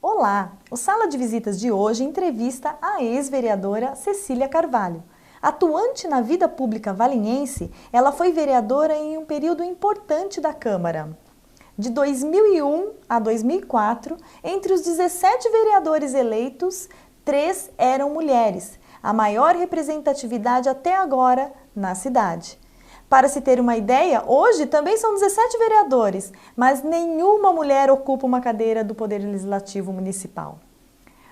Olá! O Sala de Visitas de hoje entrevista a ex-vereadora Cecília Carvalho. Atuante na vida pública valinhense, ela foi vereadora em um período importante da Câmara. De 2001 a 2004, entre os 17 vereadores eleitos, 3 eram mulheres, a maior representatividade até agora na cidade. Para se ter uma ideia, hoje também são 17 vereadores, mas nenhuma mulher ocupa uma cadeira do Poder Legislativo Municipal.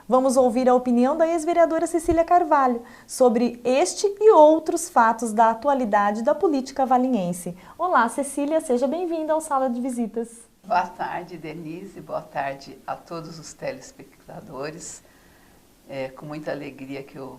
Vamos ouvir a opinião da ex-vereadora Cecília Carvalho sobre este e outros fatos da atualidade da política valinhense. Olá, Cecília, seja bem-vinda ao Sala de Visitas. Boa tarde, Denise, boa tarde a todos os telespectadores. É com muita alegria que eu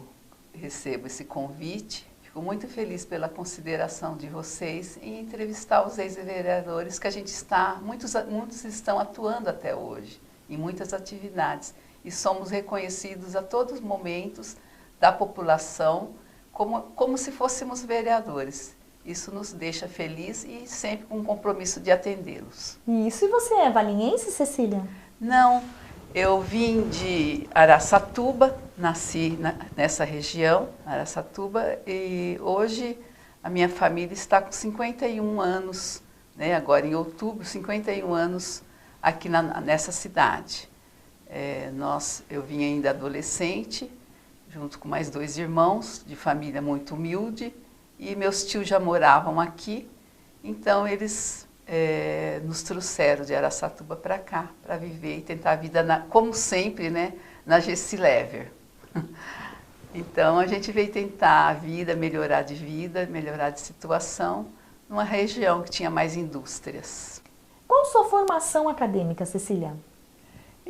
recebo esse convite. Fico muito feliz pela consideração de vocês em entrevistar os ex-vereadores que a gente muitos estão atuando até hoje, em muitas atividades. E somos reconhecidos a todos os momentos da população como se fôssemos vereadores. Isso nos deixa felizes e sempre com um compromisso de atendê-los. Isso, e você é valinhense, Cecília? Não, eu vim de Araçatuba, nasci nessa região, Araçatuba, e hoje a minha família está com 51 anos, né, agora em outubro, 51 anos aqui nessa cidade. Eu vim ainda adolescente, junto com mais 2 irmãos, de família muito humilde, e meus tios já moravam aqui, então eles nos trouxeram de Araçatuba para cá, para viver e tentar a vida, como sempre, né, na Gessilever. Então a gente veio tentar a vida, melhorar de situação, numa região que tinha mais indústrias. Qual sua formação acadêmica, Cecília?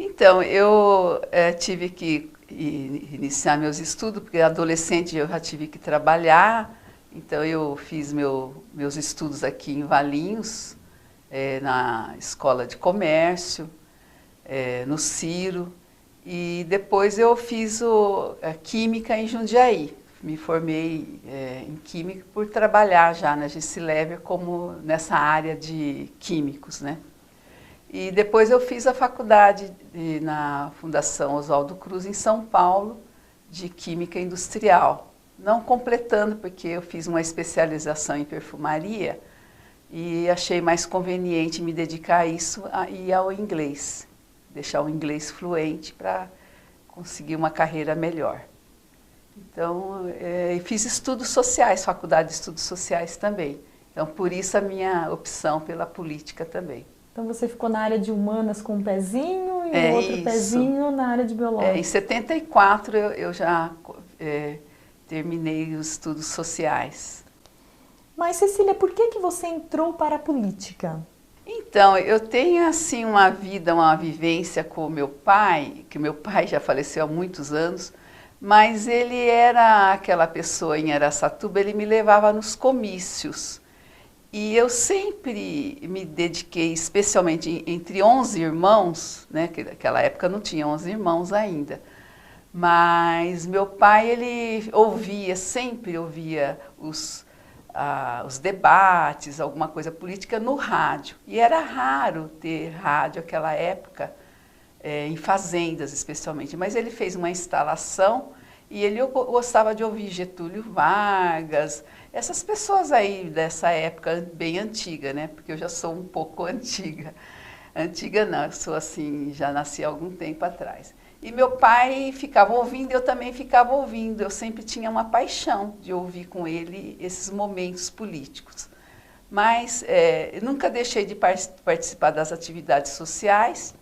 Então, eu tive que iniciar meus estudos, porque adolescente eu já tive que trabalhar, então eu fiz meus estudos aqui em Valinhos, na Escola de Comércio, no Ciro, e depois eu fiz a Química em Jundiaí. Me formei em Química por trabalhar já na Gessilever como nessa área de químicos, né? E depois eu fiz a faculdade na Fundação Oswaldo Cruz, em São Paulo, de Química Industrial. Não completando, porque eu fiz uma especialização em perfumaria e achei mais conveniente me dedicar a isso e ao inglês. Deixar o inglês fluente para conseguir uma carreira melhor. Então, fiz estudos sociais, faculdade de estudos sociais também. Então, por isso a minha opção pela política também. Então você ficou na área de humanas com um pezinho e outro pezinho na área de biológica. Em 74 eu já terminei os estudos sociais. Mas Cecília, por que você entrou para a política? Então, eu tenho assim uma vivência com o meu pai, que meu pai já faleceu há muitos anos, mas ele era aquela pessoa em Araçatuba, ele me levava nos comícios. E eu sempre me dediquei, especialmente entre 11 irmãos, né, que naquela época não tinha 11 irmãos ainda, mas meu pai, ele sempre ouvia os debates, alguma coisa política no rádio. E era raro ter rádio naquela época, em fazendas especialmente, mas ele fez uma instalação e ele gostava de ouvir Getúlio Vargas, essas pessoas aí dessa época bem antiga, né? Porque eu já sou um pouco antiga. Antiga não, eu sou assim, já nasci há algum tempo atrás. E meu pai ficava ouvindo, eu também ficava ouvindo. Eu sempre tinha uma paixão de ouvir com ele esses momentos políticos. Mas nunca deixei de participar das atividades sociais,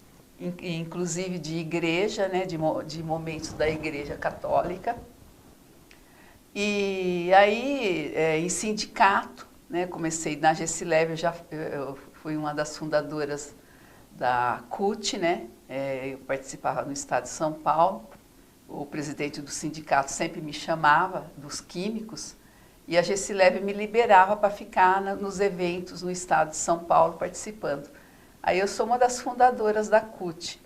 inclusive de igreja, né? De momentos da Igreja Católica. E aí, em sindicato, né, comecei na Gessilever, eu fui uma das fundadoras da CUT, né, eu participava no estado de São Paulo, o presidente do sindicato sempre me chamava, dos químicos, e a Gessilever me liberava para ficar nos eventos no estado de São Paulo participando. Aí eu sou uma das fundadoras da CUT.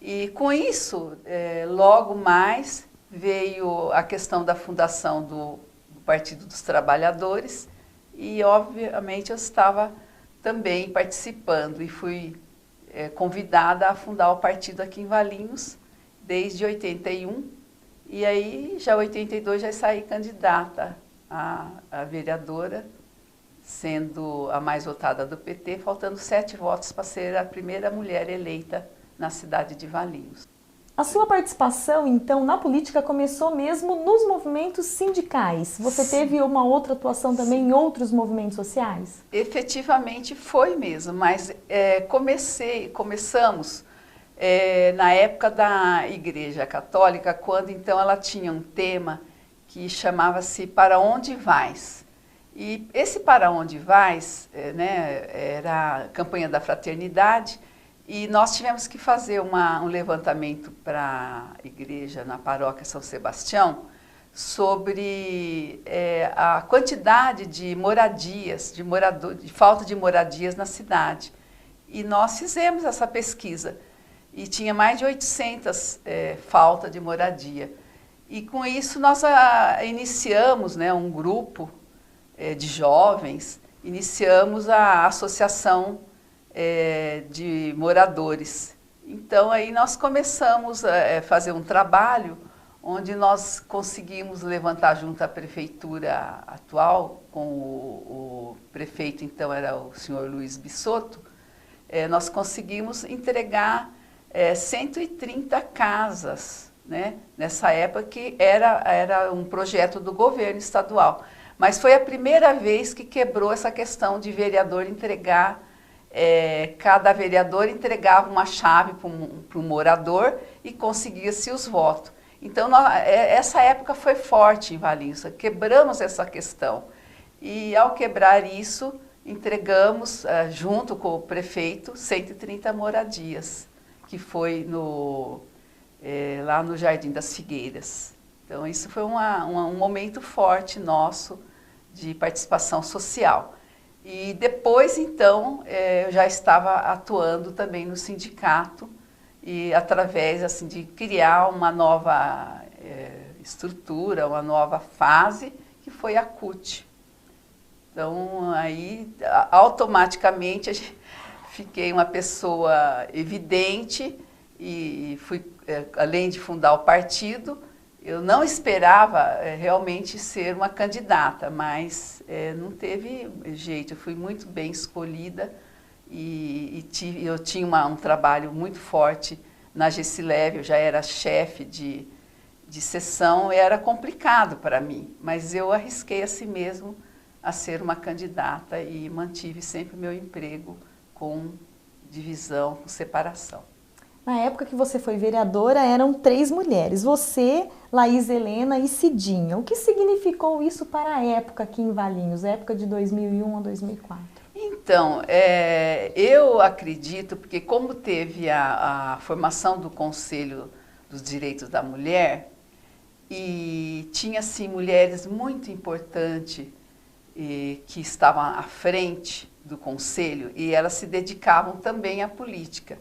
E com isso, logo mais veio a questão da fundação do Partido dos Trabalhadores e, obviamente, eu estava também participando e fui convidada a fundar o partido aqui em Valinhos desde 81 e aí já em 82 já saí candidata a vereadora, sendo a mais votada do PT, faltando 7 votos para ser a primeira mulher eleita na cidade de Valinhos. A sua participação, então, na política começou mesmo nos movimentos sindicais. Você teve uma outra atuação também em outros movimentos sociais? Efetivamente foi mesmo, mas começamos na época da Igreja Católica, quando então ela tinha um tema que chamava-se Para Onde Vais? E esse Para Onde Vais, era a campanha da fraternidade, e nós tivemos que fazer um levantamento para a igreja na paróquia São Sebastião sobre a quantidade de moradias, de falta de moradias na cidade. E nós fizemos essa pesquisa e tinha mais de 800 falta de moradia. E com isso nós iniciamos um grupo de jovens, iniciamos a associação de moradores. Então aí nós começamos a fazer um trabalho onde nós conseguimos levantar junto à prefeitura atual, com o prefeito então era o senhor Luiz Bisotto, nós conseguimos entregar 130 casas, nessa época que era um projeto do governo estadual. Mas foi a primeira vez que quebrou essa questão de vereador entregar, cada vereador entregava uma chave para um morador e conseguia-se os votos. Então, essa época foi forte em Valinhos, quebramos essa questão. E ao quebrar isso, entregamos, junto com o prefeito, 130 moradias, que foi lá no Jardim das Figueiras. Então, isso foi um momento forte nosso de participação social. E depois, então, eu já estava atuando também no sindicato e através assim, de criar uma nova estrutura, uma nova fase, que foi a CUT. Então, aí, automaticamente, fiquei uma pessoa evidente e fui, além de fundar o partido, eu não esperava realmente ser uma candidata, mas não teve jeito, eu fui muito bem escolhida e eu tinha um trabalho muito forte na GECILEV, eu já era chefe de seção, e era complicado para mim, mas eu arrisquei a si mesmo a ser uma candidata e mantive sempre meu emprego com divisão, com separação. Na época que você foi vereadora, eram 3 mulheres, você, Laís Helena e Cidinha. O que significou isso para a época aqui em Valinhos, época de 2001 a 2004? Então, eu acredito, porque como teve a formação do Conselho dos Direitos da Mulher, e tinha, assim, mulheres muito importantes que estavam à frente do Conselho, e elas se dedicavam também à política.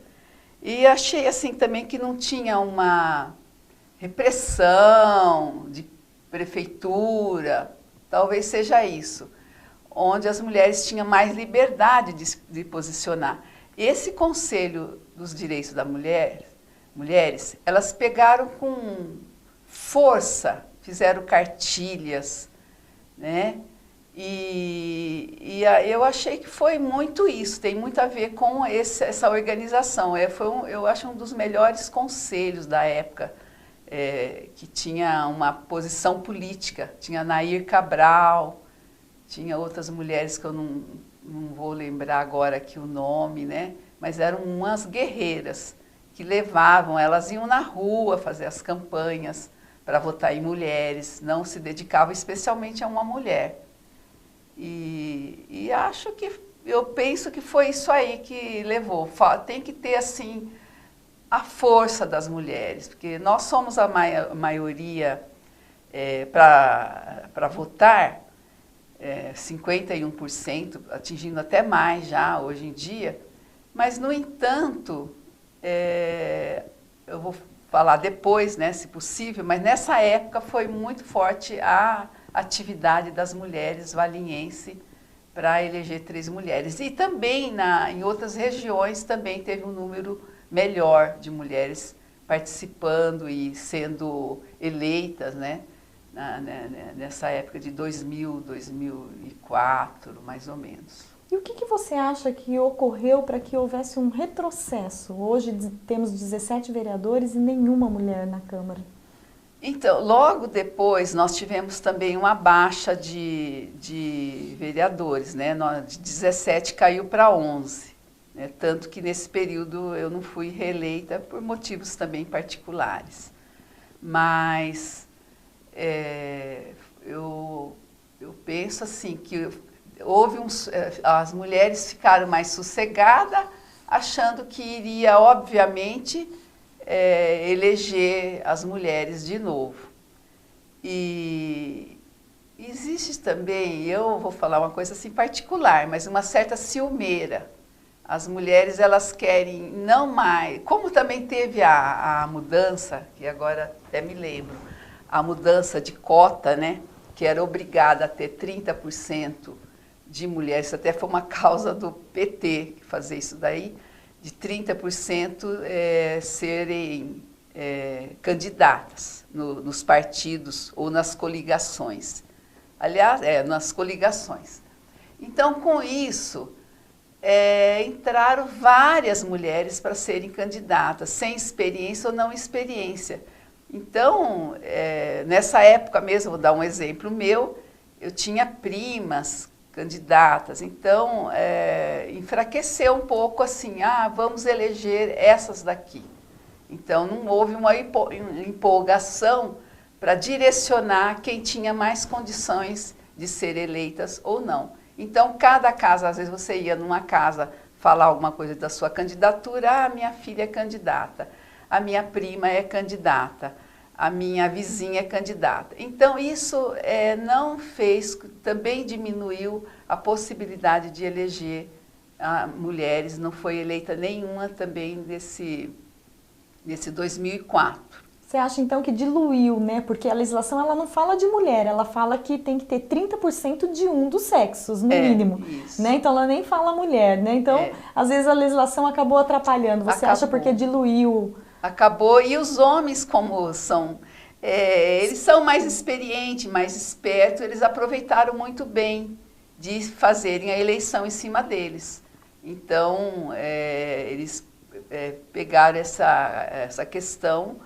E achei assim também que não tinha uma repressão de prefeitura, talvez seja isso, onde as mulheres tinham mais liberdade de posicionar. Esse Conselho dos Direitos da Mulheres, elas pegaram com força, fizeram cartilhas, E eu achei que foi muito isso, tem muito a ver com essa organização. Eu acho um dos melhores conselhos da época, que tinha uma posição política. Tinha Nair Cabral, tinha outras mulheres que eu não vou lembrar agora aqui o nome, mas eram umas guerreiras que levavam, elas iam na rua fazer as campanhas para votar em mulheres, não se dedicavam especialmente a uma mulher. E eu penso que foi isso aí que levou. Tem que ter, assim, a força das mulheres, porque nós somos a maioria para votar, 51%, atingindo até mais já hoje em dia, Mas, no entanto, eu vou falar depois, né, se possível, mas nessa época foi muito forte a atividade das mulheres valinhenses para eleger 3 mulheres. E também em outras regiões também teve um número melhor de mulheres participando e sendo eleitas, né, nessa época de 2000, 2004, mais ou menos. E o que você acha que ocorreu para que houvesse um retrocesso? Hoje temos 17 vereadores e nenhuma mulher na Câmara. Então, logo depois, nós tivemos também uma baixa de vereadores, né? De 17 caiu para 11, né? Tanto que nesse período eu não fui reeleita por motivos também particulares. Mas eu penso assim que as mulheres ficaram mais sossegadas, achando que iria, obviamente, eleger as mulheres de novo. E existe também, eu vou falar uma coisa assim particular, mas uma certa ciumeira. As mulheres, elas querem não mais, como também teve a mudança, que agora até me lembro, a mudança de cota, né, que era obrigada a ter 30% de mulheres, isso até foi uma causa do PT fazer isso daí, de 30% serem candidatas nos partidos ou nas coligações. Aliás, nas coligações. Então, com isso, entraram várias mulheres para serem candidatas, sem experiência ou não experiência. Então, nessa época mesmo, vou dar um exemplo meu, eu tinha primas candidatas, então enfraqueceu um pouco assim, vamos eleger essas daqui. Então não houve uma empolgação para direcionar quem tinha mais condições de ser eleitas ou não. Então cada casa, às vezes você ia numa casa falar alguma coisa da sua candidatura, minha filha é candidata, a minha prima é candidata, a minha vizinha é candidata. Então, isso não fez, também diminuiu a possibilidade de eleger mulheres, não foi eleita nenhuma também nesse 2004. Você acha, então, que diluiu, né? Porque a legislação, ela não fala de mulher, ela fala que tem que ter 30% de um dos sexos, no mínimo. Isso. Né? Então, ela nem fala mulher, né? Então, às vezes a legislação acabou atrapalhando. Você acha porque diluiu? Acabou, e os homens, como são, eles são mais experientes, mais espertos, eles aproveitaram muito bem de fazerem a eleição em cima deles. Então, eles pegaram essa questão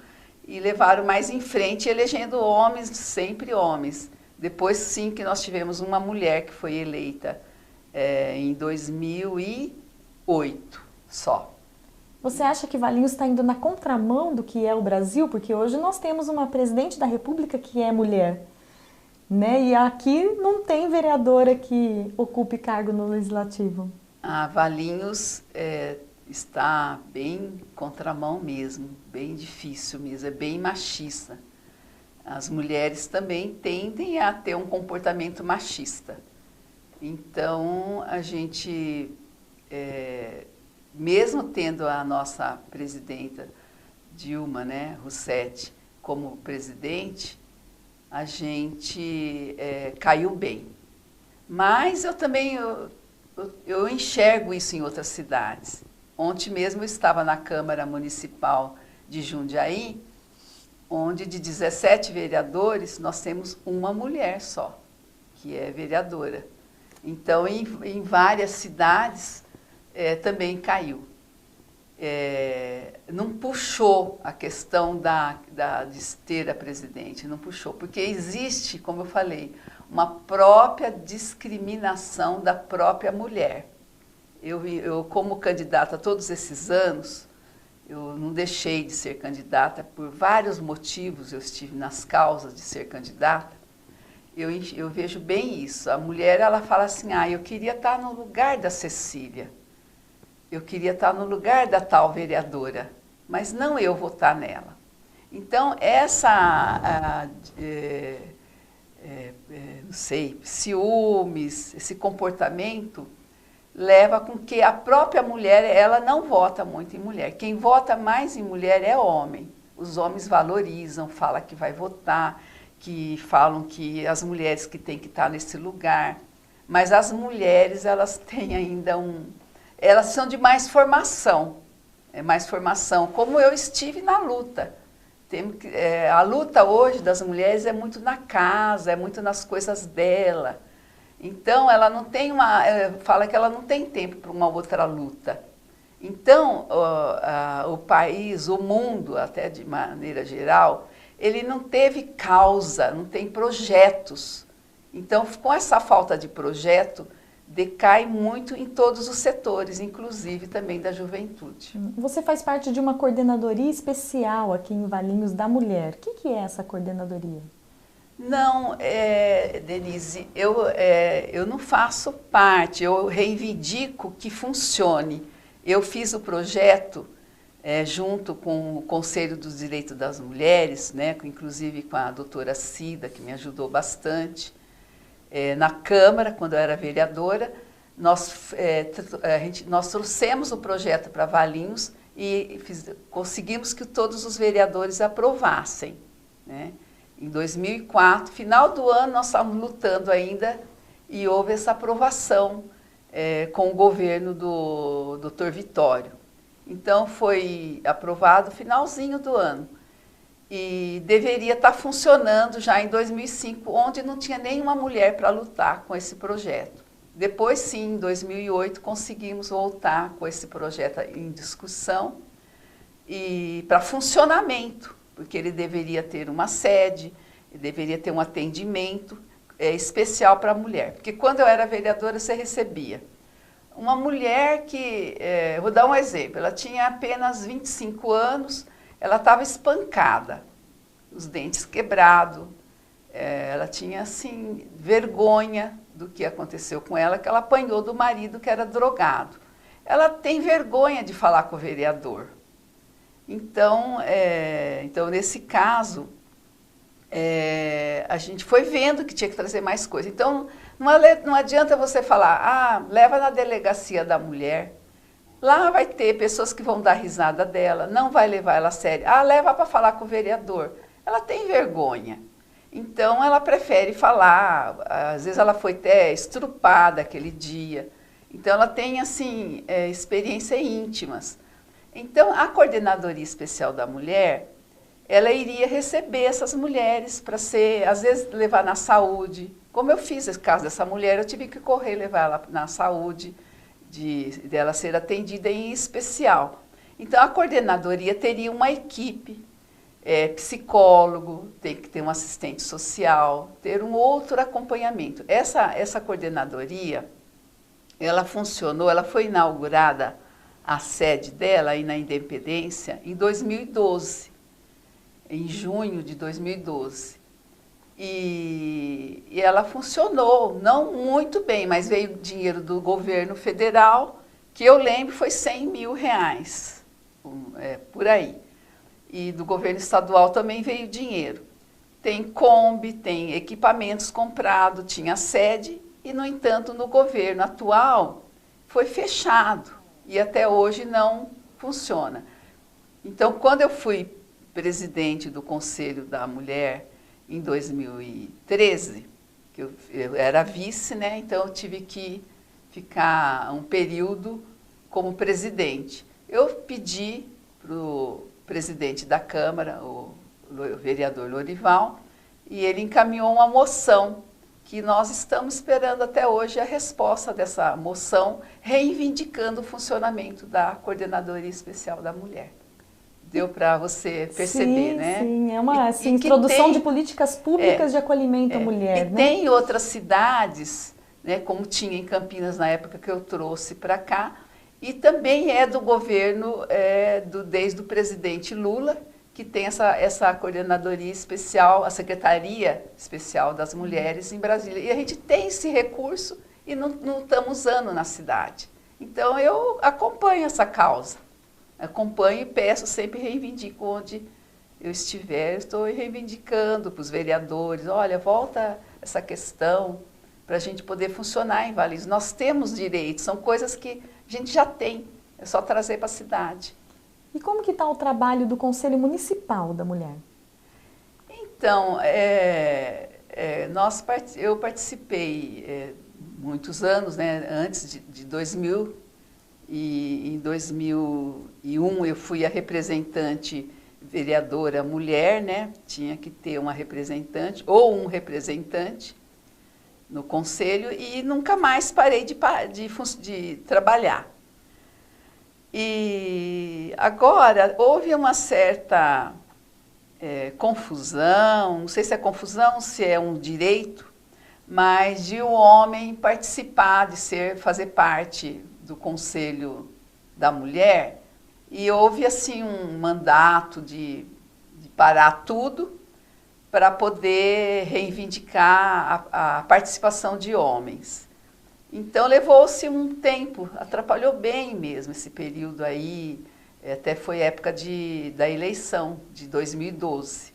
e levaram mais em frente, elegendo homens, sempre homens. Depois, sim, que nós tivemos uma mulher que foi eleita em 2008 só. Você acha que Valinhos está indo na contramão do que é o Brasil? Porque hoje nós temos uma presidente da República que é mulher, né? E aqui não tem vereadora que ocupe cargo no Legislativo. Valinhos está bem contramão mesmo, bem difícil mesmo, é bem machista. As mulheres também tendem a ter um comportamento machista. Então, a gente... mesmo tendo a nossa presidenta Dilma, né, Rousseff, como presidente, a gente caiu bem. Mas eu também eu enxergo isso em outras cidades. Ontem mesmo eu estava na Câmara Municipal de Jundiaí, onde de 17 vereadores nós temos uma mulher só, que é vereadora. Então, em várias cidades, também caiu. Não puxou a questão de ter a presidente, não puxou, porque existe, como eu falei, uma própria discriminação da própria mulher. Eu como candidata todos esses anos, eu não deixei de ser candidata por vários motivos, eu estive nas causas de ser candidata. Eu vejo bem isso. A mulher, ela fala assim, eu queria estar no lugar da Cecília. Eu queria estar no lugar da tal vereadora, mas não eu votar nela. Então, não sei, ciúmes, esse comportamento leva com que a própria mulher, ela não vota muito em mulher. Quem vota mais em mulher é homem. Os homens valorizam, falam que vai votar, que falam que as mulheres que têm que estar nesse lugar. Mas as mulheres, elas têm ainda elas são de mais formação. Mais formação, como eu estive na luta. A luta hoje das mulheres é muito na casa, é muito nas coisas dela. Então, ela não tem fala que ela não tem tempo para uma outra luta. Então, o país, o mundo, até de maneira geral, ele não teve causa, não tem projetos. Então, com essa falta de projeto, decai muito em todos os setores, inclusive também da juventude. Você faz parte de uma coordenadoria especial aqui em Valinhos da Mulher. O que é essa coordenadoria? Não, Denise, eu não faço parte, eu reivindico que funcione. Eu fiz o projeto junto com o Conselho dos Direitos das Mulheres, né, inclusive com a doutora Cida, que me ajudou bastante. Na Câmara, quando eu era vereadora, nós trouxemos o projeto para Valinhos e conseguimos que todos os vereadores aprovassem, né? Em 2004, final do ano, nós estávamos lutando ainda e houve essa aprovação com o governo do Dr. Vitório. Então, foi aprovado no finalzinho do ano. E deveria estar funcionando já em 2005, onde não tinha nenhuma mulher para lutar com esse projeto. Depois, sim, em 2008, conseguimos voltar com esse projeto em discussão e para funcionamento, porque ele deveria ter uma sede, ele deveria ter um atendimento especial para a mulher. Porque quando eu era vereadora, você recebia uma mulher que, vou dar um exemplo, ela tinha apenas 25 anos, ela estava espancada, os dentes quebrados, ela tinha, assim, vergonha do que aconteceu com ela, que ela apanhou do marido que era drogado. Ela tem vergonha de falar com o vereador. Então, nesse caso, a gente foi vendo que tinha que trazer mais coisa. Então, não adianta você falar, leva na delegacia da mulher. Lá vai ter pessoas que vão dar risada dela, não vai levar ela a sério. Leva para falar com o vereador. Ela tem vergonha. Então, ela prefere falar. Às vezes, ela foi até estrupada aquele dia. Então, ela tem, assim, experiências íntimas. Então, a Coordenadoria Especial da Mulher, ela iria receber essas mulheres para às vezes, levar na saúde. Como eu fiz esse caso dessa mulher, eu tive que correr levar ela na saúde, dela ser atendida em especial. Então, a coordenadoria teria uma equipe, psicólogo, tem que ter um assistente social, ter um outro acompanhamento. Essa coordenadoria, ela funcionou, ela foi inaugurada, a sede dela, aí na Independência, em 2012, em junho de 2012. E ela funcionou, não muito bem, mas veio dinheiro do governo federal, que eu lembro foi R$100 mil, por aí. E do governo estadual também veio dinheiro. Tem Kombi, tem equipamentos comprados, tinha sede, e, no entanto, no governo atual foi fechado. E até hoje não funciona. Então, quando eu fui presidente do Conselho da Mulher em 2013, que eu era vice, né? Então eu tive que ficar um período como presidente. Eu pedi para o presidente da Câmara, o vereador Lorival, e ele encaminhou uma moção que nós estamos esperando até hoje a resposta dessa moção, reivindicando o funcionamento da Coordenadoria Especial da Mulher. Deu para você perceber, né? Sim, é uma introdução de políticas públicas de acolhimento à mulher. E tem outras cidades, né, como tinha em Campinas na época que eu trouxe para cá, e também é do governo, desde o presidente Lula, que tem essa coordenadoria especial, a Secretaria Especial das Mulheres em Brasília. E a gente tem esse recurso e não estamos usando na cidade. Então, eu acompanho essa causa. Acompanho e peço, sempre reivindico onde eu estiver. Estou reivindicando para os vereadores, olha, volta essa questão para a gente poder funcionar em Valinhos. Nós temos direitos, são coisas que a gente já tem, é só trazer para a cidade. E como que está o trabalho do Conselho Municipal da Mulher? Então, eu participei muitos anos, né, antes de 2000, e em 2001 eu fui a representante vereadora mulher, né, tinha que ter uma representante ou um representante no conselho e nunca mais parei de trabalhar. E agora houve uma certa confusão, não sei se é confusão, se é um direito, mas de um homem participar, fazer parte do Conselho da Mulher, e houve assim um mandato de parar tudo para poder reivindicar a participação de homens. Então levou-se um tempo, atrapalhou bem mesmo esse período aí, até foi época da eleição de 2012.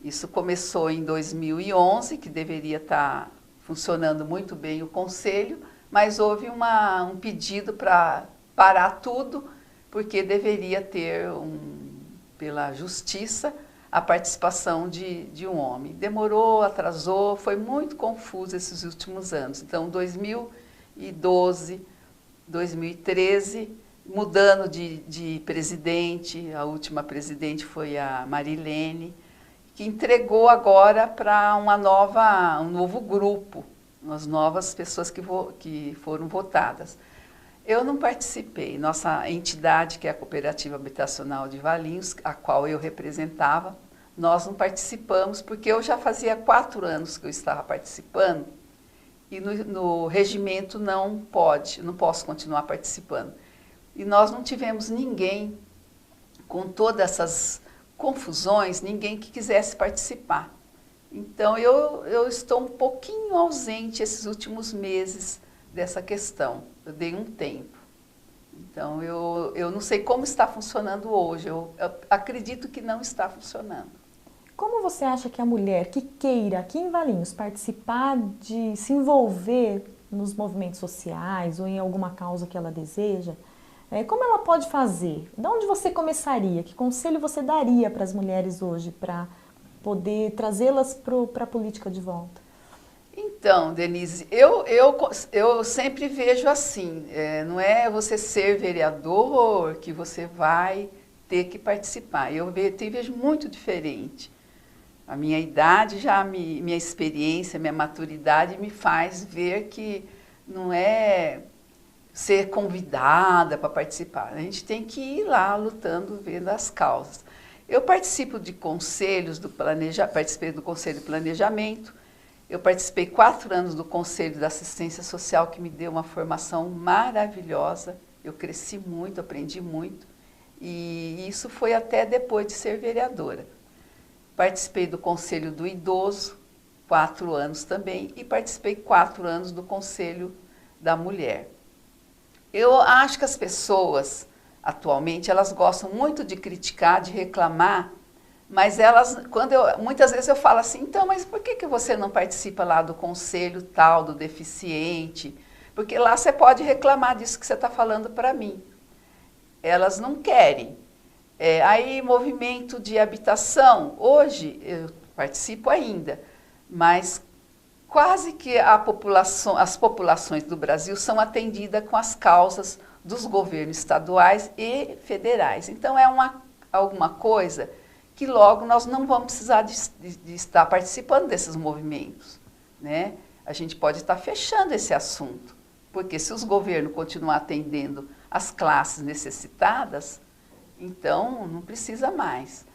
Isso começou em 2011, que deveria estar funcionando muito bem o conselho, mas houve um pedido para parar tudo, porque deveria ter, pela justiça, a participação de um homem. Demorou, atrasou, foi muito confuso esses últimos anos. Então, 2012, 2013, mudando de presidente, a última presidente foi a Marilene, que entregou agora para um novo grupo, as novas pessoas que foram votadas. Eu não participei. Nossa entidade, que é a Cooperativa Habitacional de Valinhos, a qual eu representava, nós não participamos, porque eu já fazia 4 anos que eu estava participando, e no regimento não posso continuar participando. E nós não tivemos ninguém, com todas essas confusões, ninguém que quisesse participar. Então, eu estou um pouquinho ausente esses últimos meses dessa questão. Eu dei um tempo. Então, eu não sei como está funcionando hoje. Eu acredito que não está funcionando. Como você acha que a mulher que queira aqui em Valinhos participar de se envolver nos movimentos sociais ou em alguma causa que ela deseja, como ela pode fazer? De onde você começaria? Que conselho você daria para as mulheres hoje para poder trazê-las para a política de volta? Então, Denise, eu sempre vejo assim, não é você ser vereador que você vai ter que participar. Eu vejo muito diferente. A minha idade, minha experiência, minha maturidade me faz ver que não é ser convidada para participar. A gente tem que ir lá lutando, vendo as causas. Eu participo de conselhos participei do Conselho de Planejamento, eu participei 4 anos do Conselho da Assistência Social, que me deu uma formação maravilhosa. Eu cresci muito, aprendi muito, e isso foi até depois de ser vereadora. Participei do Conselho do Idoso, 4 anos também, e participei 4 anos do Conselho da Mulher. Eu acho que as pessoas, atualmente, elas gostam muito de criticar, de reclamar, mas muitas vezes eu falo assim, então, mas por que você não participa lá do conselho tal, do deficiente? Porque lá você pode reclamar disso que você está falando para mim. Elas não querem. Aí, movimento de habitação, hoje eu participo ainda, mas quase que as populações do Brasil são atendidas com as causas dos governos estaduais e federais. Então, alguma coisa que logo nós não vamos precisar de estar participando desses movimentos, né? A gente pode estar fechando esse assunto, porque se os governos continuar atendendo as classes necessitadas, então não precisa mais.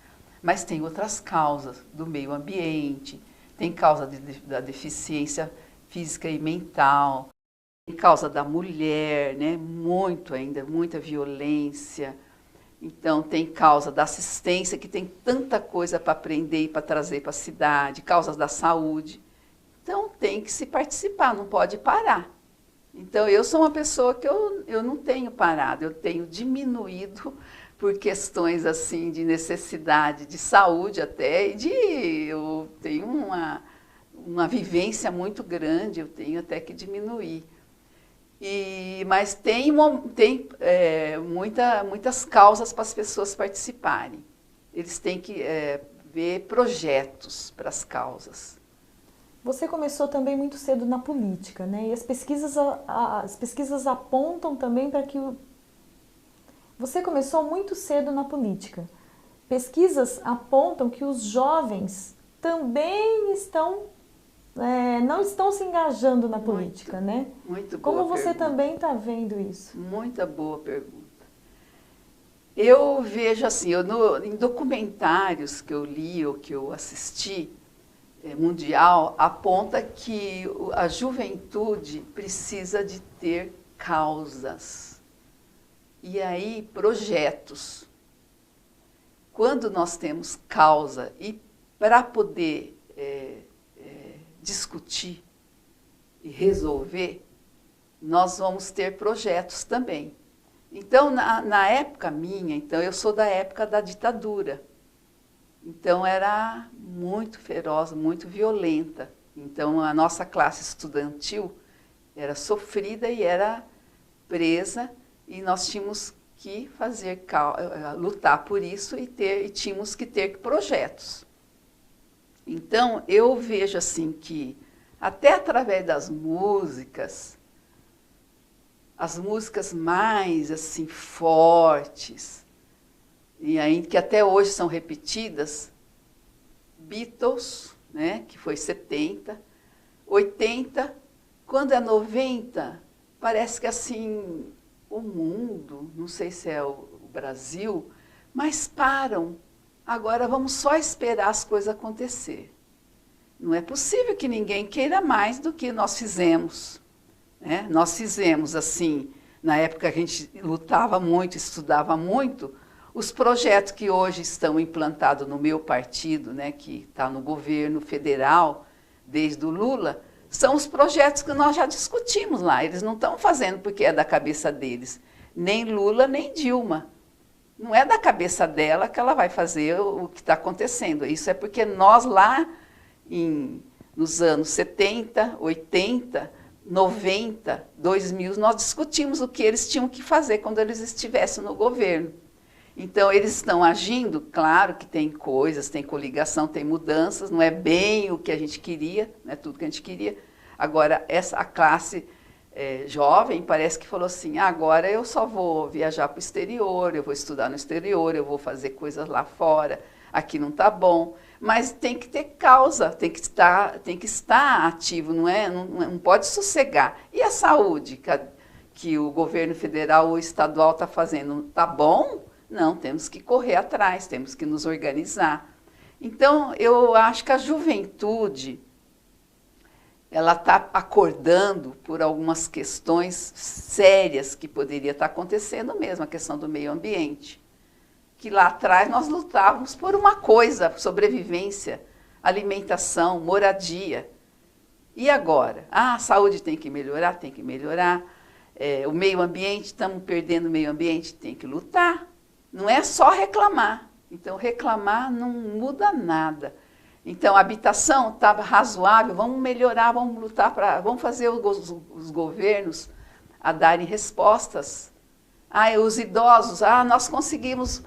Mas tem outras causas do meio ambiente, tem causa da deficiência física e mental, tem causa da mulher, né? Muita violência. Então, tem causa da assistência, que tem tanta coisa para aprender e para trazer para a cidade, causas da saúde. Então, tem que se participar, não pode parar. Então, eu sou uma pessoa que eu não tenho parado, eu tenho diminuído por questões assim de necessidade de saúde até, eu tenho uma vivência muito grande, eu tenho até que diminuir. Mas tem muitas causas para as pessoas participarem. Eles têm que ver projetos para as causas. Você começou também muito cedo na política, né? E as pesquisas apontam também para que você começou muito cedo na política. Pesquisas apontam que os jovens também não estão se engajando na política, né? Muito boa Como você pergunta. também está vendo isso? Muita boa pergunta. Eu vejo assim, em documentários que eu li ou que eu assisti, mundial, aponta que a juventude precisa de ter causas. E aí, projetos. Quando nós temos causa e para poder discutir e resolver, nós vamos ter projetos também. Então, na época minha, então eu sou da época da ditadura. Então, era muito feroz, muito violenta. Então, a nossa classe estudantil era sofrida e era presa, e nós tínhamos que lutar por isso e tínhamos que ter projetos. Então, eu vejo assim que, até através das músicas, as músicas mais assim fortes, e ainda que até hoje são repetidas, Beatles, né, que foi 70, 80, quando é 90, parece que assim o mundo, não sei se é o Brasil, mas param. Agora vamos só esperar as coisas acontecer. Não é possível que ninguém queira mais do que nós fizemos. Né? Nós fizemos assim, na época a gente lutava muito, estudava muito, os projetos que hoje estão implantados no meu partido, né, que está no governo federal, desde o Lula, são os projetos que nós já discutimos lá. Eles não estão fazendo porque é da cabeça deles. Nem Lula, nem Dilma. Não é da cabeça dela que ela vai fazer o que está acontecendo. Isso é porque nós lá, nos anos 70, 80, 90, 2000, nós discutimos o que eles tinham que fazer quando eles estivessem no governo. Então, eles estão agindo, claro que tem coisas, tem coligação, tem mudanças, não é bem o que a gente queria, não é tudo que a gente queria. Agora, a classe jovem parece que falou assim, agora eu só vou viajar para o exterior, eu vou estudar no exterior, eu vou fazer coisas lá fora, aqui não está bom. Mas tem que ter causa, tem que estar ativo, não pode sossegar. E a saúde que o governo federal ou estadual está fazendo, está bom? Não, temos que correr atrás, temos que nos organizar. Então, eu acho que a juventude, ela está acordando por algumas questões sérias que poderia estar acontecendo mesmo, a questão do meio ambiente. Que lá atrás nós lutávamos por uma coisa, sobrevivência, alimentação, moradia. E agora? A saúde tem que melhorar, tem que melhorar. O meio ambiente, estamos perdendo o meio ambiente, tem que lutar. Não é só reclamar. Então, reclamar não muda nada. Então, a habitação está razoável, vamos melhorar, vamos lutar vamos fazer os governos a darem respostas. Os idosos, nós conseguimos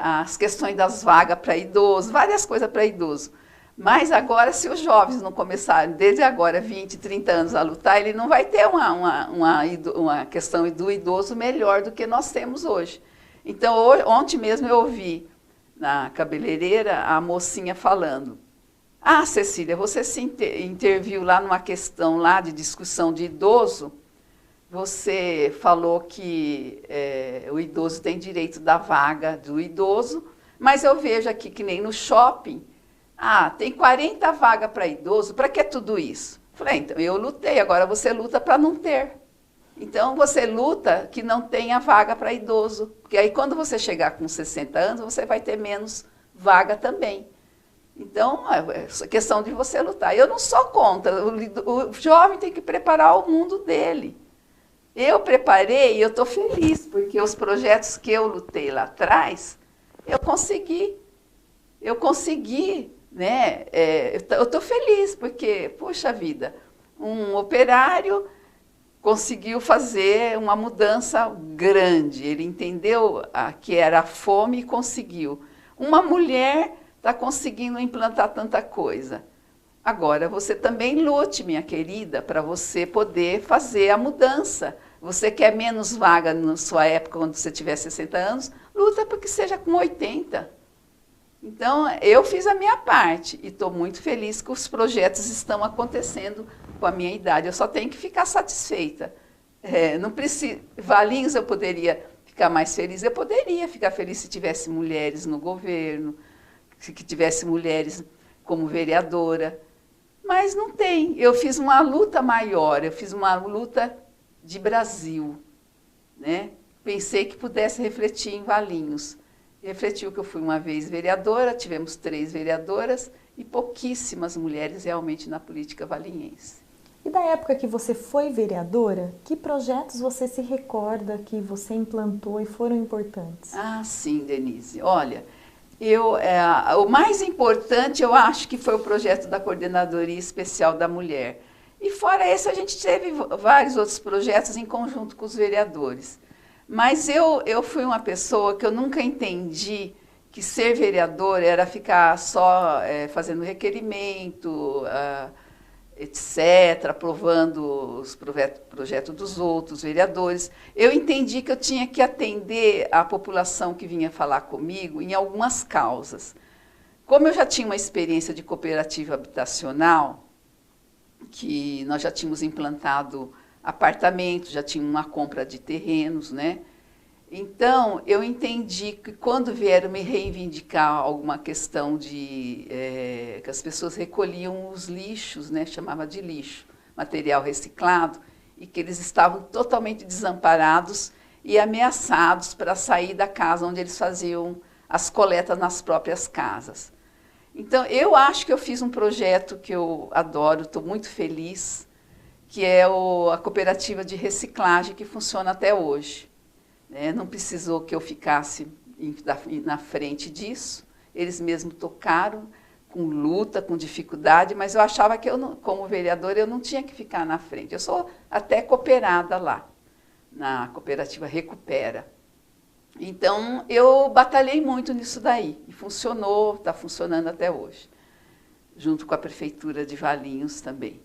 as questões das vagas para idosos, várias coisas para idoso. Mas agora, se os jovens não começarem, desde agora, 20, 30 anos a lutar, ele não vai ter uma questão do idoso melhor do que nós temos hoje. Então, ontem mesmo eu ouvi na cabeleireira a mocinha falando, Cecília, você se interviu lá numa questão lá de discussão de idoso, você falou que o idoso tem direito da vaga do idoso, mas eu vejo aqui que nem no shopping, tem 40 vagas para idoso, para que tudo isso? Falei, então eu lutei, agora você luta para não ter. Então, você luta que não tenha vaga para idoso, porque aí quando você chegar com 60 anos, você vai ter menos vaga também. Então, é questão de você lutar. Eu não sou contra, o jovem tem que preparar o mundo dele. Eu preparei e eu estou feliz, porque os projetos que eu lutei lá atrás, eu consegui né? Eu estou feliz porque, poxa vida, um operário conseguiu fazer uma mudança grande. Ele entendeu que era a fome e conseguiu. Uma mulher está conseguindo implantar tanta coisa. Agora, você também lute, minha querida, para você poder fazer a mudança. Você quer menos vaga na sua época, quando você tiver 60 anos, luta para que seja com 80. Então, eu fiz a minha parte e estou muito feliz que os projetos estão acontecendo com a minha idade. Eu só tenho que ficar satisfeita. Não preciso. Valinhos, eu poderia ficar mais feliz? Eu poderia ficar feliz se tivesse mulheres no governo, se tivesse mulheres como vereadora, mas não tem. Eu fiz uma luta maior, eu fiz uma luta de Brasil, né? Pensei que pudesse refletir em Valinhos. Refletiu que eu fui uma vez vereadora, tivemos 3 vereadoras e pouquíssimas mulheres realmente na política valinhense. E da época que você foi vereadora, que projetos você se recorda que você implantou e foram importantes? Ah, sim, Denise. Olha, o mais importante eu acho que foi o projeto da Coordenadoria Especial da Mulher. E fora esse, a gente teve vários outros projetos em conjunto com os vereadores. Mas eu fui uma pessoa que eu nunca entendi que ser vereador era ficar só fazendo requerimento, etc., aprovando os projetos dos outros vereadores. Eu entendi que eu tinha que atender a população que vinha falar comigo em algumas causas. Como eu já tinha uma experiência de cooperativa habitacional, que nós já tínhamos implantado apartamentos, já tinha uma compra de terrenos, né? Então, eu entendi que quando vieram me reivindicar alguma questão de que as pessoas recolhiam os lixos, né? Chamava de lixo, material reciclado, e que eles estavam totalmente desamparados e ameaçados para sair da casa onde eles faziam as coletas nas próprias casas. Então, eu acho que eu fiz um projeto que eu adoro, estou muito feliz, que é a cooperativa de reciclagem que funciona até hoje. Não precisou que eu ficasse na frente disso, eles mesmos tocaram, com luta, com dificuldade, mas eu achava que como vereadora, eu não tinha que ficar na frente. Eu sou até cooperada lá, na cooperativa Recupera. Então, eu batalhei muito nisso daí, e funcionou, está funcionando até hoje, junto com a Prefeitura de Valinhos também.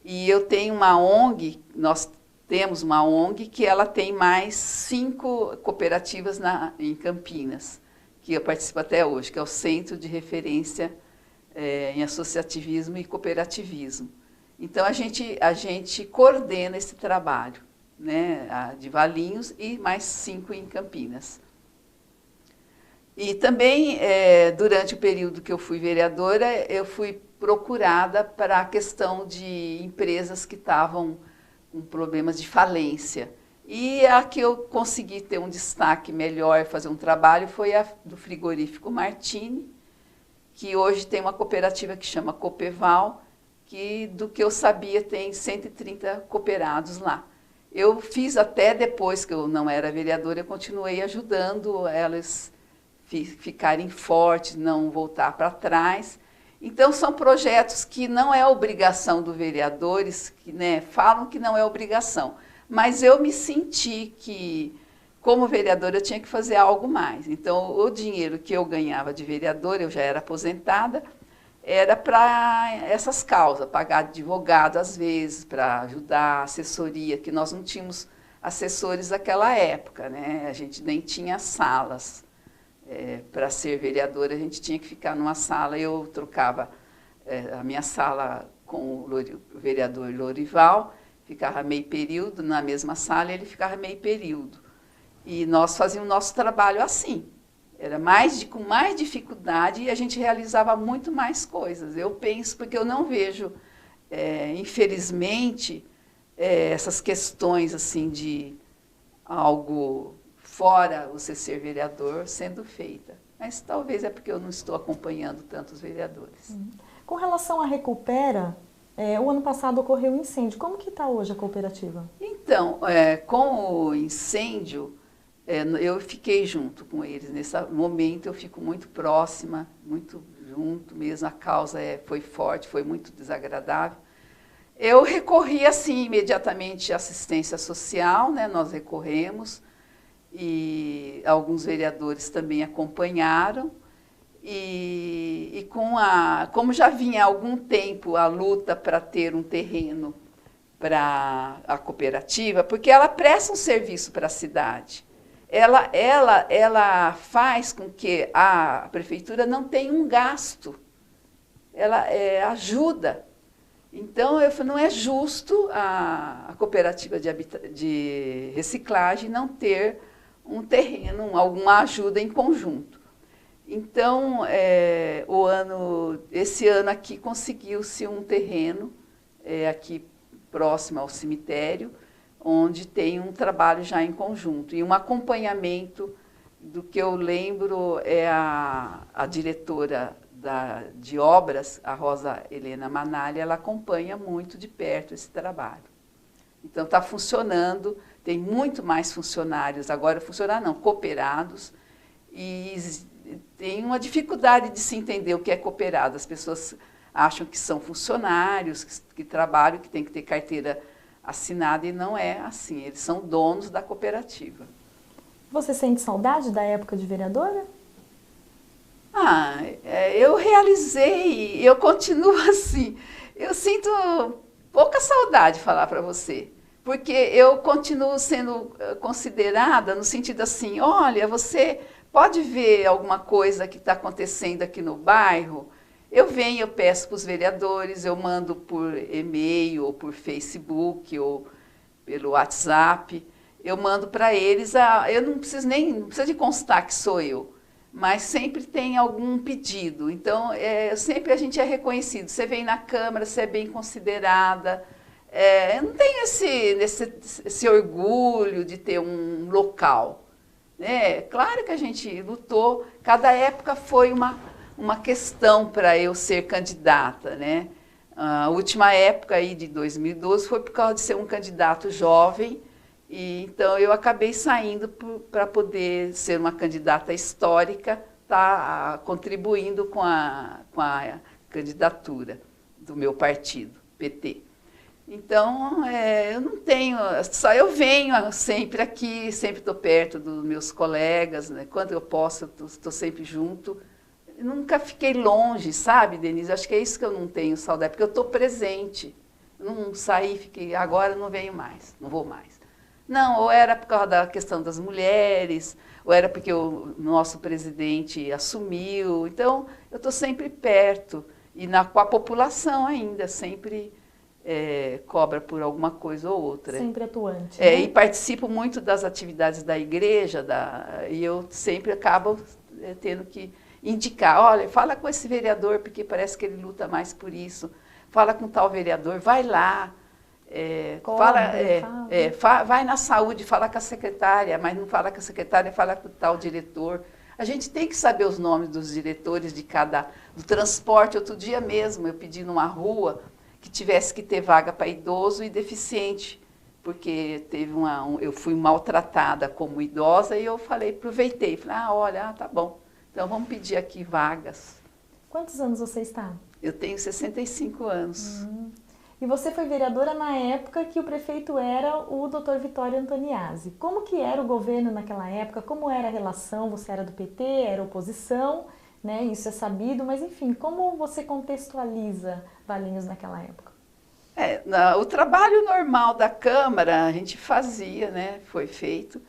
E eu tenho uma ONG, nós temos uma ONG que ela tem mais 5 cooperativas em Campinas, que eu participo até hoje, que é o Centro de Referência em Associativismo e Cooperativismo. Então, a gente coordena esse trabalho, né, de Valinhos e mais 5 em Campinas. E também, durante o período que eu fui vereadora, eu fui procurada para a questão de empresas que estavam com problemas de falência. E a que eu consegui ter um destaque melhor, fazer um trabalho, foi a do frigorífico Martini, que hoje tem uma cooperativa que chama Copeval, que, do que eu sabia, tem 130 cooperados lá. Eu fiz até depois que eu não era vereadora, eu continuei ajudando elas ficarem fortes, não voltar para trás. Então, são projetos que não é obrigação do vereadores, que, né, falam que não é obrigação. Mas eu me senti que, como vereadora, eu tinha que fazer algo mais. Então, o dinheiro que eu ganhava de vereadora, eu já era aposentada, era para essas causas, pagar advogado às vezes, para ajudar a assessoria, que nós não tínhamos assessores naquela época, né? A gente nem tinha salas. Para ser vereadora, a gente tinha que ficar numa sala, eu trocava a minha sala com o vereador Lorival, ficava meio período na mesma sala, ele ficava meio período. E nós fazíamos o nosso trabalho assim. Era com mais dificuldade e a gente realizava muito mais coisas. Eu penso, porque eu não vejo, infelizmente, essas questões assim de algo fora você ser vereador sendo feita. Mas talvez é porque eu não estou acompanhando tantos vereadores. Com relação à Recupera, o ano passado ocorreu um incêndio. Como que está hoje a cooperativa? Então, com o incêndio, eu fiquei junto com eles. Nesse momento eu fico muito próxima, muito junto mesmo, a causa foi forte, foi muito desagradável. Eu recorri, assim, imediatamente à assistência social, né? Nós recorremos, e alguns vereadores também acompanharam, e como já vinha há algum tempo a luta para ter um terreno para a cooperativa, porque ela presta um serviço para a cidade. Ela faz com que a prefeitura não tenha um gasto, ela ajuda. Então, eu falei, não é justo a cooperativa de reciclagem não ter um terreno, alguma ajuda em conjunto. Então, esse ano aqui conseguiu-se um terreno aqui próximo ao cemitério, onde tem um trabalho já em conjunto. E um acompanhamento, do que eu lembro, a diretora de obras, a Rosa Helena Manalha, ela acompanha muito de perto esse trabalho. Então, está funcionando, tem muito mais funcionários, agora cooperados, e tem uma dificuldade de se entender o que é cooperado. As pessoas acham que são funcionários, que trabalham, que tem que ter carteira assinada, e não é assim, eles são donos da cooperativa. Você sente saudade da época de vereadora? Eu realizei, eu continuo assim. Eu sinto pouca saudade, falar para você, porque eu continuo sendo considerada no sentido assim, olha, você pode ver alguma coisa que está acontecendo aqui no bairro, eu venho, eu peço para os vereadores, eu mando por e-mail, ou por Facebook, ou pelo WhatsApp, eu mando para eles, eu não preciso de constar que sou eu, mas sempre tem algum pedido. Então, sempre a gente é reconhecido. Você vem na Câmara, você é bem considerada. Eu não tenho esse orgulho de ter um local. Claro que a gente lutou, cada época foi uma questão para eu ser candidata, né? A última época aí de 2012 foi por causa de ser um candidato jovem, e então eu acabei saindo para poder ser uma candidata histórica, contribuindo com a candidatura do meu partido, PT. Então, eu não tenho, só eu venho sempre aqui, sempre estou perto dos meus colegas, né? Quando eu posso, estou sempre junto. Nunca fiquei longe, sabe, Denise? Acho que é isso que eu não tenho saudade, porque eu estou presente. Não saí, fiquei, agora não venho mais, não vou mais. Não, ou era por causa da questão das mulheres, ou era porque o nosso presidente assumiu. Então, eu estou sempre perto, e com a população ainda, sempre cobra por alguma coisa ou outra. Sempre atuante. Né? E participo muito das atividades da igreja, e eu sempre acabo tendo que indicar, olha, fala com esse vereador, porque parece que ele luta mais por isso. Fala com tal vereador, vai lá. Vai na saúde, fala com a secretária, mas não fala com a secretária, fala com o tal diretor. A gente tem que saber os nomes dos diretores do transporte. Outro dia mesmo, eu pedi numa rua que tivesse que ter vaga para idoso e deficiente, porque eu fui maltratada como idosa, e eu aproveitei, olha, tá bom, então vamos pedir aqui vagas. Quantos anos você está? Eu tenho 65 anos. E você foi vereadora na época que o prefeito era o Dr. Vitório Antoniazzi. Como que era o governo naquela época? Como era a relação? Você era do PT, era oposição, né? Isso é sabido, mas enfim, como você contextualiza Valinhos naquela época? O trabalho normal da Câmara a gente fazia, né? Foi feito.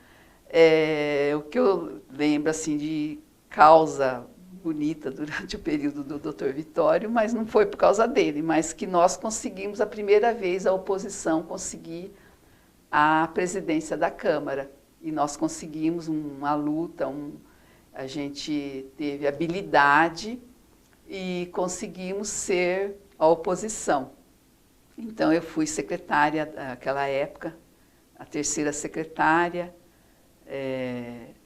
O que eu lembro assim de causa bonita durante o período do Dr. Vitório, mas não foi por causa dele, mas que nós conseguimos a primeira vez, a oposição conseguir a presidência da Câmara. E nós conseguimos uma luta, a gente teve habilidade e conseguimos ser a oposição. Então, eu fui secretária naquela época, a terceira secretária,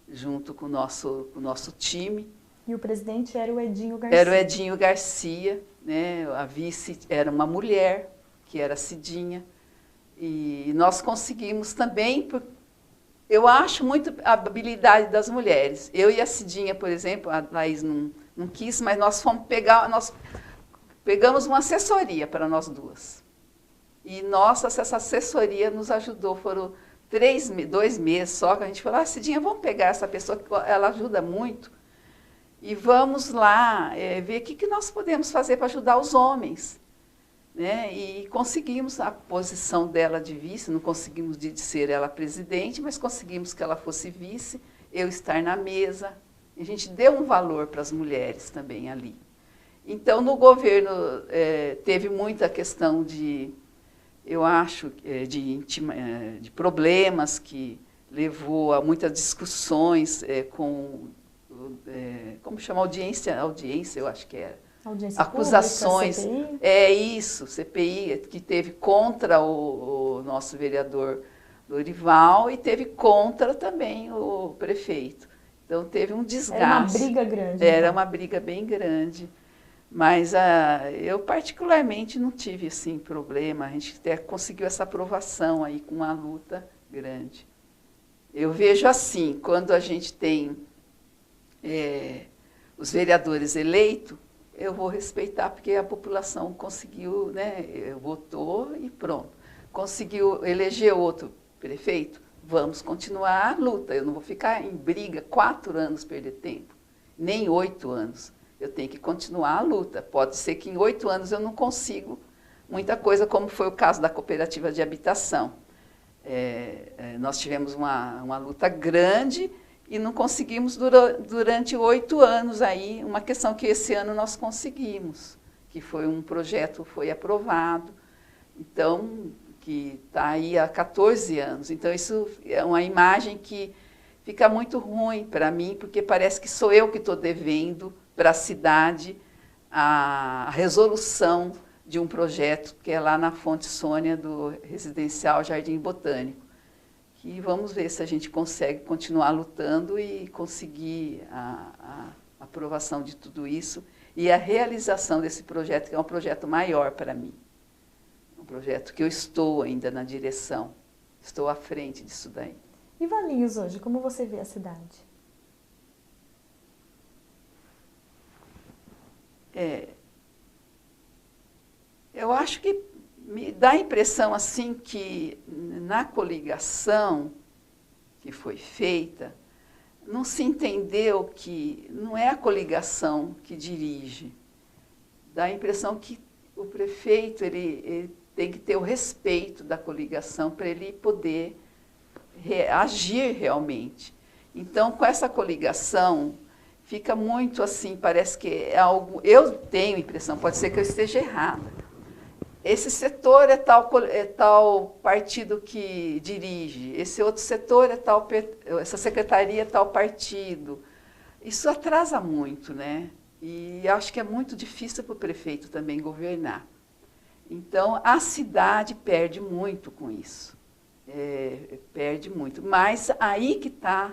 junto com o nosso time. E o presidente era o Edinho Garcia. Era o Edinho Garcia, né? A vice era uma mulher, que era a Cidinha. E nós conseguimos também, Eu acho muito a habilidade das mulheres. Eu e a Cidinha, por exemplo, a Laís não quis, mas nós pegamos uma assessoria para nós duas. E essa assessoria nos ajudou, foram 2 meses só, que a gente falou, Cidinha, vamos pegar essa pessoa, que ela ajuda muito, e vamos lá ver o que nós podemos fazer para ajudar os homens. Né? E conseguimos a posição dela de vice, não conseguimos de ser ela presidente, mas conseguimos que ela fosse vice, eu estar na mesa. A gente deu um valor para as mulheres também ali. Então, no governo, teve muita questão de, eu acho, de problemas que levou a muitas discussões com, como chama, audiência, eu acho que era. Acusações, pública, CPI, que teve contra o nosso vereador Lorival e teve contra também o prefeito. Então teve um desgaste. Era uma briga grande. Era uma briga bem grande. Mas eu particularmente não tive assim, problema, a gente até conseguiu essa aprovação aí com uma luta grande. Eu vejo assim, quando a gente tem os vereadores eleitos, eu vou respeitar, porque a população conseguiu, né, votou e pronto. Conseguiu eleger outro prefeito, vamos continuar a luta. Eu não vou ficar em briga 4 anos, perder tempo, nem 8 anos. Eu tenho que continuar a luta. Pode ser que em 8 anos eu não consigo muita coisa, como foi o caso da cooperativa de habitação. Nós tivemos uma luta grande, e não conseguimos durante 8 anos aí, uma questão que esse ano nós conseguimos, que foi um projeto, foi aprovado, então, que está aí há 14 anos. Então, isso é uma imagem que fica muito ruim para mim, porque parece que sou eu que estou devendo para a cidade a resolução de um projeto que é lá na Fonte Sônia, do residencial Jardim Botânico. E vamos ver se a gente consegue continuar lutando e conseguir a aprovação de tudo isso e a realização desse projeto, que é um projeto maior para mim. Um projeto que eu estou ainda na direção, estou à frente disso daí. E Valinhos hoje, como você vê a cidade? Eu acho que me dá a impressão assim que na coligação que foi feita, não se entendeu que não é a coligação que dirige. Dá a impressão que o prefeito ele tem que ter o respeito da coligação para ele poder agir realmente. Então, com essa coligação, fica muito assim, parece que é algo... Eu tenho a impressão, pode ser que eu esteja errada, esse setor é tal partido que dirige, esse outro setor é tal, essa secretaria é tal partido. Isso atrasa muito, né? E acho que é muito difícil para o prefeito também governar. Então, a cidade perde muito com isso. Perde muito. Mas aí que está,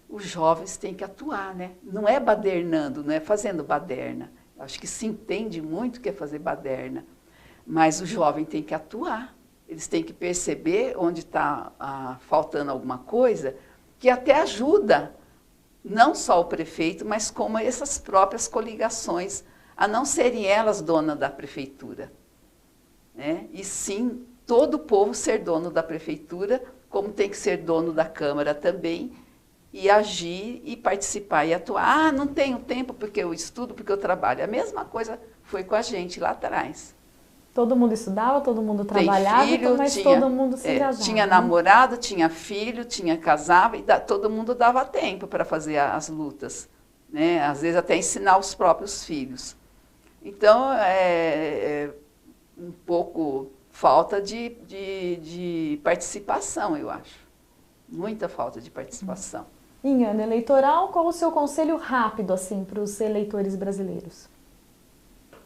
os jovens têm que atuar, né? Não é badernando, não é fazendo baderna. Acho que se entende muito que é fazer baderna. Mas o jovem tem que atuar, eles têm que perceber onde está faltando alguma coisa, que até ajuda, não só o prefeito, mas como essas próprias coligações, a não serem elas donas da prefeitura. Né? E sim, todo o povo ser dono da prefeitura, como tem que ser dono da Câmara também, e agir e participar e atuar. Não tenho tempo porque eu estudo, porque eu trabalho. A mesma coisa foi com a gente lá atrás. Todo mundo estudava, todo mundo trabalhava, filho, mas todo mundo se engajava. Tinha né? namorado, tinha filho, casava, e todo mundo dava tempo para fazer as lutas. Né? Às vezes até ensinar os próprios filhos. Então, um pouco falta de participação, eu acho. Muita falta de participação. Em ano eleitoral, qual o seu conselho rápido assim, para os eleitores brasileiros?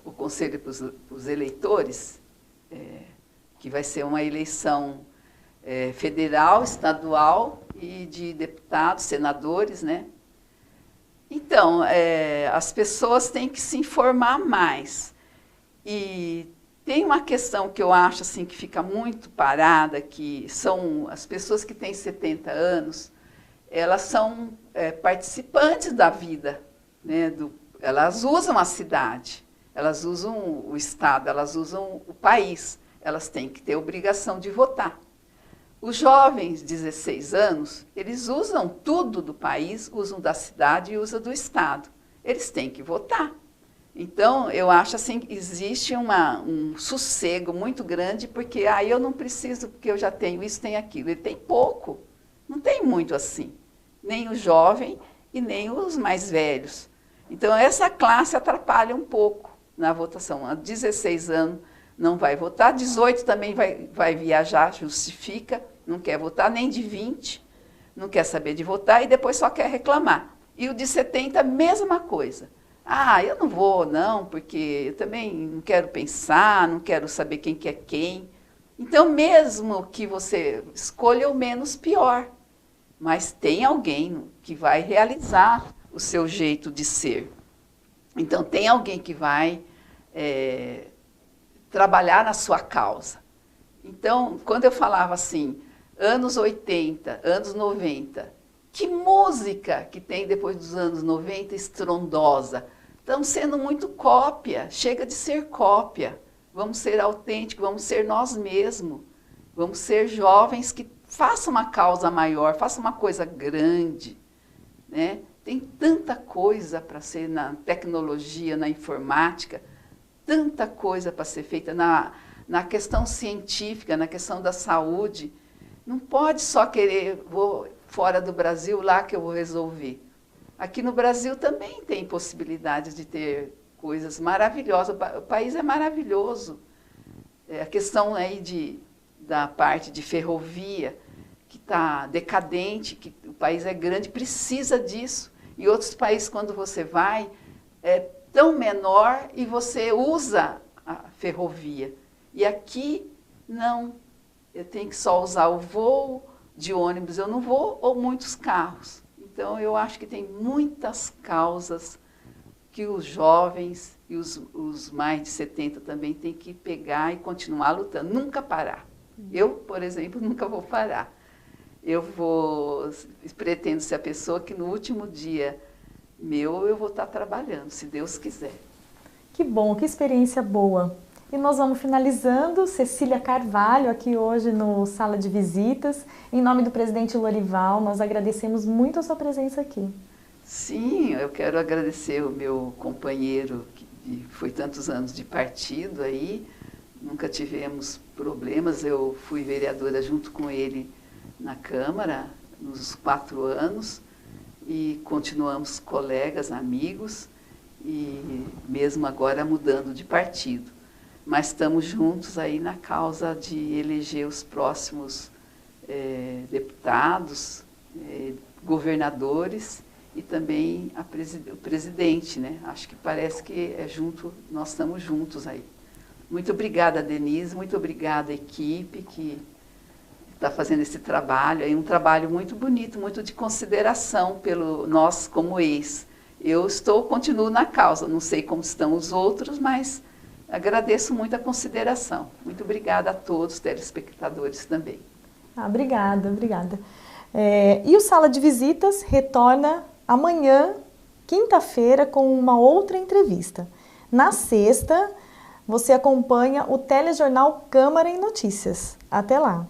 O conselho para os eleitores, que vai ser uma eleição federal, estadual e de deputados, senadores, né? Então, as pessoas têm que se informar mais e Tem uma questão que eu acho assim, que fica muito parada, que são as pessoas que têm 70 anos, elas são participantes da vida, né? Elas usam a cidade, elas usam o Estado, elas usam o país, elas têm que ter obrigação de votar. Os jovens de 16 anos, eles usam tudo do país, usam da cidade e usam do Estado. Eles têm que votar. Então, eu acho assim, que existe um sossego muito grande, porque eu não preciso, porque eu já tenho isso, tenho aquilo. Ele tem pouco, não tem muito assim. Nem o jovem e nem os mais velhos. Então, essa classe atrapalha um pouco na votação. A 16 anos não vai votar, 18 também vai viajar, justifica, não quer votar, nem de 20, não quer saber de votar e depois só quer reclamar. E o de 70, mesma coisa. Eu não vou não, porque eu também não quero pensar, não quero saber quem que é quem. Então, mesmo que você escolha o menos pior, mas tem alguém que vai realizar o seu jeito de ser. Então, tem alguém que vai trabalhar na sua causa. Então, quando eu falava assim, anos 80, anos 90, que música que tem depois dos anos 90 estrondosa. Estão sendo muito cópia, chega de ser cópia. Vamos ser autênticos, vamos ser nós mesmos. Vamos ser jovens que façam uma causa maior, façam uma coisa grande, né? Tem tanta coisa para ser na tecnologia, na informática, tanta coisa para ser feita na questão científica, na questão da saúde. Não pode só querer, vou fora do Brasil, lá que eu vou resolver. Aqui no Brasil também tem possibilidades de ter coisas maravilhosas. O país é maravilhoso. A questão aí da parte de ferrovia, que está decadente, que o país é grande, precisa disso. E outros países, quando você vai, é tão menor e você usa a ferrovia. E aqui, não. Eu tenho que só usar o voo de ônibus, eu não vou, ou muitos carros. Então, eu acho que tem muitas causas que os jovens e os mais de 70 também têm que pegar e continuar lutando, nunca parar. Eu, por exemplo, nunca vou parar. Pretendo ser a pessoa que no último dia eu vou estar trabalhando, se Deus quiser. Que bom, que experiência boa. E nós vamos finalizando, Cecília Carvalho, aqui hoje no Sala de Visitas. Em nome do presidente Lorival, nós agradecemos muito a sua presença aqui. Sim, eu quero agradecer o meu companheiro, que foi tantos anos de partido aí, nunca tivemos problemas, eu fui vereadora junto com ele na Câmara, nos 4 anos, e continuamos colegas, amigos, e mesmo agora mudando de partido. Mas estamos juntos aí na causa de eleger os próximos deputados, governadores e também o presidente, né? Acho que parece que nós estamos juntos aí. Muito obrigada, Denise, muito obrigada, equipe que está fazendo esse trabalho, aí um trabalho muito bonito, muito de consideração pelo nós como ex. Continuo na causa, não sei como estão os outros, mas agradeço muito a consideração. Muito obrigada a todos, telespectadores também. Obrigada, obrigada. E o Sala de Visitas retorna amanhã, quinta-feira, com uma outra entrevista. Na sexta, você acompanha o telejornal Câmara em Notícias. Até lá!